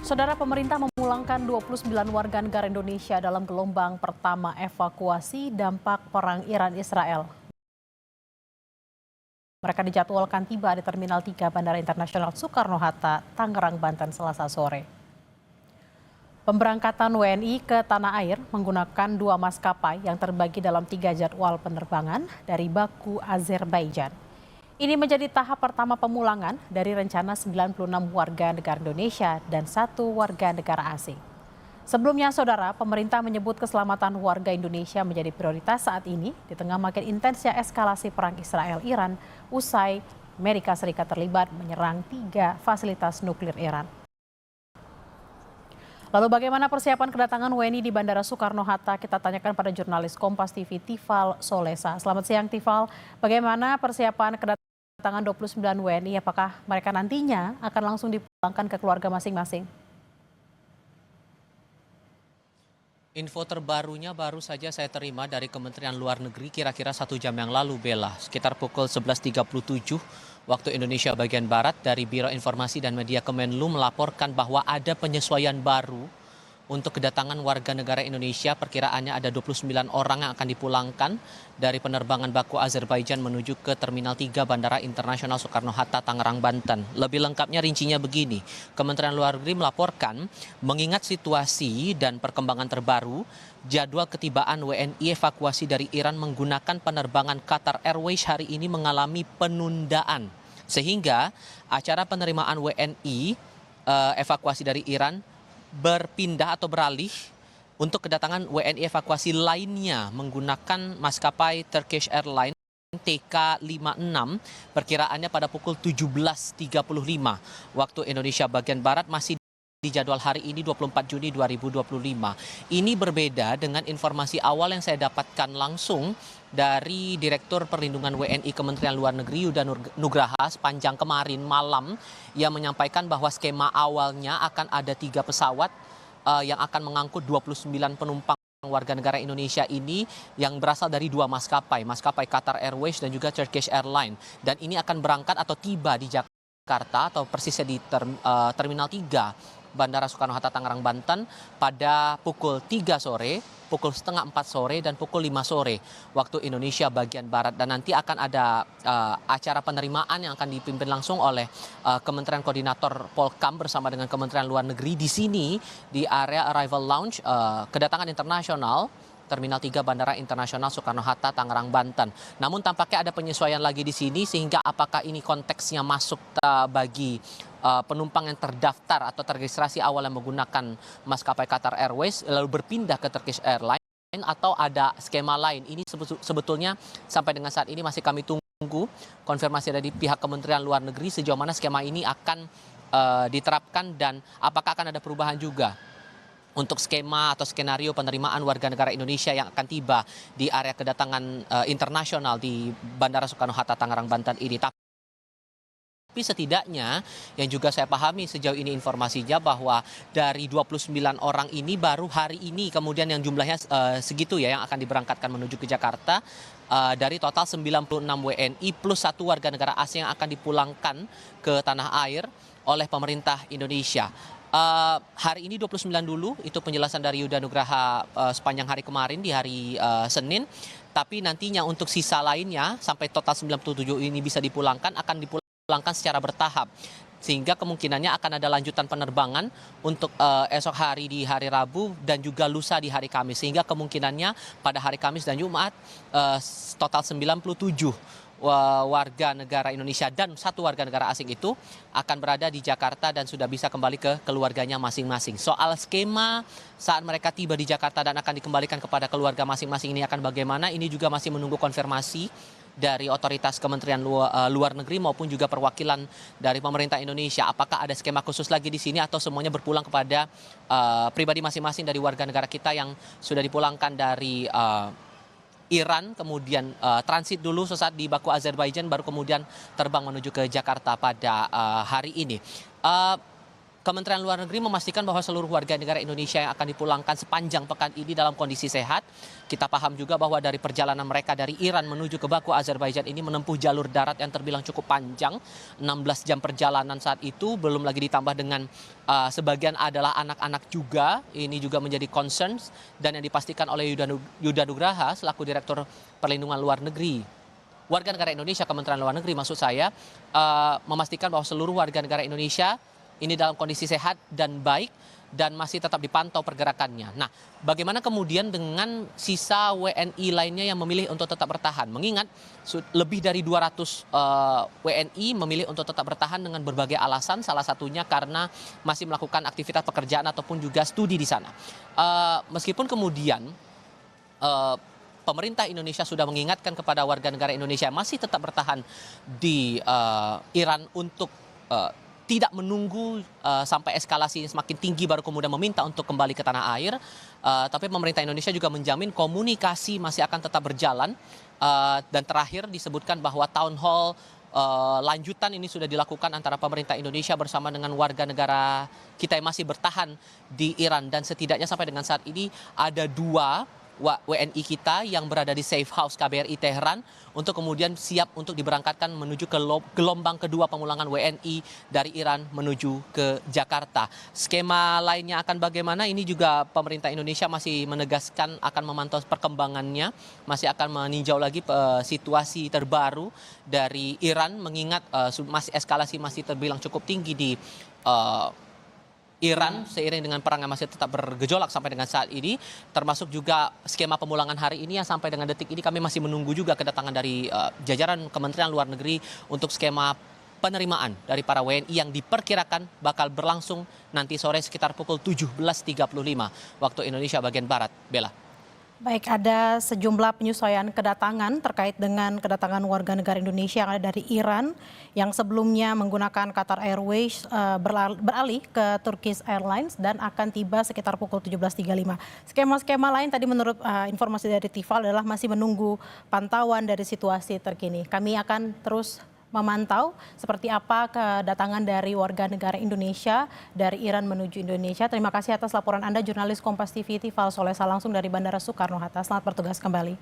Saudara, pemerintah memulangkan 29 warga negara Indonesia dalam gelombang pertama evakuasi dampak perang Iran-Israel. Mereka dijadwalkan tiba di Terminal 3 Bandara Internasional Soekarno-Hatta, Tangerang, Banten, Selasa sore. Pemberangkatan WNI ke tanah air menggunakan 2 maskapai yang terbagi dalam 3 jadwal penerbangan dari Baku, Azerbaijan. Ini menjadi tahap pertama pemulangan dari rencana 96 warga negara Indonesia dan 1 warga negara asing. Sebelumnya, saudara, pemerintah menyebut keselamatan warga Indonesia menjadi prioritas saat ini di tengah makin intensnya eskalasi perang Israel-Iran usai Amerika Serikat terlibat menyerang 3 fasilitas nuklir Iran. Lalu bagaimana persiapan kedatangan WNI di Bandara Soekarno-Hatta? Kita tanyakan pada jurnalis Kompas TV Tifal Solesa. Selamat siang Tifal, bagaimana persiapan kedatangan 29 WNI? Apakah mereka nantinya akan langsung dipulangkan ke keluarga masing-masing? Info terbarunya baru saja saya terima dari Kementerian Luar Negeri kira-kira 1 jam yang lalu, Bella. Sekitar pukul 11.37 waktu Indonesia bagian Barat, dari Biro Informasi dan Media Kemenlu melaporkan bahwa ada penyesuaian baru untuk kedatangan warga negara Indonesia. Perkiraannya ada 29 orang yang akan dipulangkan dari penerbangan Baku, Azerbaijan menuju ke Terminal 3 Bandara Internasional Soekarno-Hatta, Tangerang, Banten. Lebih lengkapnya rincinya begini. Kementerian Luar Negeri melaporkan, mengingat situasi dan perkembangan terbaru, jadwal ketibaan WNI evakuasi dari Iran menggunakan penerbangan Qatar Airways hari ini mengalami penundaan. Sehingga acara penerimaan WNI evakuasi dari Iran berpindah atau beralih untuk kedatangan WNI evakuasi lainnya menggunakan maskapai Turkish Airlines TK56, perkiraannya pada pukul 17.35 waktu Indonesia bagian Barat, masih di jadwal hari ini 24 Juni 2025. Ini berbeda dengan informasi awal yang saya dapatkan langsung dari Direktur Perlindungan WNI Kementerian Luar Negeri Yuda Nugraha sepanjang kemarin malam, yang menyampaikan bahwa skema awalnya akan ada 3 pesawat yang akan mengangkut 29 penumpang warga negara Indonesia ini yang berasal dari 2 maskapai Qatar Airways dan juga Turkish Airlines. Dan ini akan berangkat atau tiba di Jakarta atau persisnya di Terminal 3 Bandara Soekarno-Hatta, Tangerang, Banten pada pukul 3 sore, pukul setengah 4 sore, dan pukul 5 sore waktu Indonesia bagian Barat. Dan nanti akan ada acara penerimaan yang akan dipimpin langsung oleh Kementerian Koordinator Polkam bersama dengan Kementerian Luar Negeri di sini di area Arrival Lounge kedatangan internasional Terminal 3 Bandara Internasional Soekarno-Hatta, Tangerang, Banten. Namun tampaknya ada penyesuaian lagi di sini, sehingga apakah ini konteksnya masuk bagi penumpang yang terdaftar atau terregistrasi awal yang menggunakan maskapai Qatar Airways lalu berpindah ke Turkish Airlines, atau ada skema lain. Ini sebetulnya sampai dengan saat ini masih kami tunggu konfirmasi dari pihak Kementerian Luar Negeri sejauh mana skema ini akan diterapkan dan apakah akan ada perubahan juga untuk skema atau skenario penerimaan warga negara Indonesia yang akan tiba di area kedatangan internasional di Bandara Soekarno-Hatta, Tangerang, Banten ini. Tapi setidaknya yang juga saya pahami sejauh ini informasinya bahwa dari 29 orang ini baru hari ini kemudian yang jumlahnya segitu ya yang akan diberangkatkan menuju ke Jakarta, dari total 96 WNI plus 1 warga negara asing yang akan dipulangkan ke tanah air oleh pemerintah Indonesia. Hari ini 29 dulu, itu penjelasan dari Yuda Nugraha sepanjang hari kemarin di hari Senin. Tapi nantinya untuk sisa lainnya sampai total 97 ini bisa dipulangkan, akan dipulangkan secara bertahap. Sehingga kemungkinannya akan ada lanjutan penerbangan untuk esok hari di hari Rabu dan juga lusa di hari Kamis. Sehingga kemungkinannya pada hari Kamis dan Jumat total 97 warga negara Indonesia dan 1 warga negara asing itu akan berada di Jakarta dan sudah bisa kembali ke keluarganya masing-masing. Soal skema saat mereka tiba di Jakarta dan akan dikembalikan kepada keluarga masing-masing ini akan bagaimana, ini juga masih menunggu konfirmasi dari otoritas Kementerian Luar Negeri maupun juga perwakilan dari pemerintah Indonesia. Apakah ada skema khusus lagi di sini atau semuanya berpulang kepada pribadi masing-masing dari warga negara kita yang sudah dipulangkan dari Iran, kemudian transit dulu sesaat di Baku, Azerbaijan, baru kemudian terbang menuju ke Jakarta pada hari ini. Kementerian Luar Negeri memastikan bahwa seluruh warga negara Indonesia yang akan dipulangkan sepanjang pekan ini dalam kondisi sehat. Kita paham juga bahwa dari perjalanan mereka dari Iran menuju ke Baku, Azerbaijan ini menempuh jalur darat yang terbilang cukup panjang, 16 jam perjalanan saat itu, belum lagi ditambah dengan sebagian adalah anak-anak juga. Ini juga menjadi concern dan yang dipastikan oleh Yuda Nugraha selaku Direktur Perlindungan Luar Negeri. Warga negara Indonesia, Kementerian Luar Negeri maksud saya, memastikan bahwa seluruh warga negara Indonesia ini dalam kondisi sehat dan baik dan masih tetap dipantau pergerakannya. Nah, bagaimana kemudian dengan sisa WNI lainnya yang memilih untuk tetap bertahan? Mengingat lebih dari 200 WNI memilih untuk tetap bertahan dengan berbagai alasan, salah satunya karena masih melakukan aktivitas pekerjaan ataupun juga studi di sana. Meskipun kemudian pemerintah Indonesia sudah mengingatkan kepada warga negara Indonesia yang masih tetap bertahan di Iran untuk tidak menunggu sampai eskalasi semakin tinggi baru kemudian meminta untuk kembali ke tanah air. Tapi pemerintah Indonesia juga menjamin komunikasi masih akan tetap berjalan. Dan terakhir disebutkan bahwa town hall lanjutan ini sudah dilakukan antara pemerintah Indonesia bersama dengan warga negara kita yang masih bertahan di Iran. Dan setidaknya sampai dengan saat ini ada 2 WNI kita yang berada di safe house KBRI Teheran untuk kemudian siap untuk diberangkatkan menuju ke gelombang kedua pemulangan WNI dari Iran menuju ke Jakarta. Skema lainnya akan bagaimana? Ini juga pemerintah Indonesia masih menegaskan akan memantau perkembangannya, masih akan meninjau lagi situasi terbaru dari Iran mengingat masih eskalasi masih terbilang cukup tinggi di Iran seiring dengan perang yang masih tetap bergejolak sampai dengan saat ini, termasuk juga skema pemulangan hari ini yang sampai dengan detik ini kami masih menunggu juga kedatangan dari jajaran Kementerian Luar Negeri untuk skema penerimaan dari para WNI yang diperkirakan bakal berlangsung nanti sore sekitar pukul 17.35 waktu Indonesia bagian Barat. Bella. Baik, ada sejumlah penyesuaian kedatangan terkait dengan kedatangan warga negara Indonesia yang ada dari Iran yang sebelumnya menggunakan Qatar Airways beralih ke Turkish Airlines dan akan tiba sekitar pukul 17.35. Skema-skema lain tadi menurut informasi dari Tifal adalah masih menunggu pantauan dari situasi terkini. Kami akan terus memantau seperti apa kedatangan dari warga negara Indonesia dari Iran menuju Indonesia. Terima kasih atas laporan Anda, jurnalis Kompas TV Tifal Solesa langsung dari Bandara Soekarno-Hatta. Selamat bertugas kembali.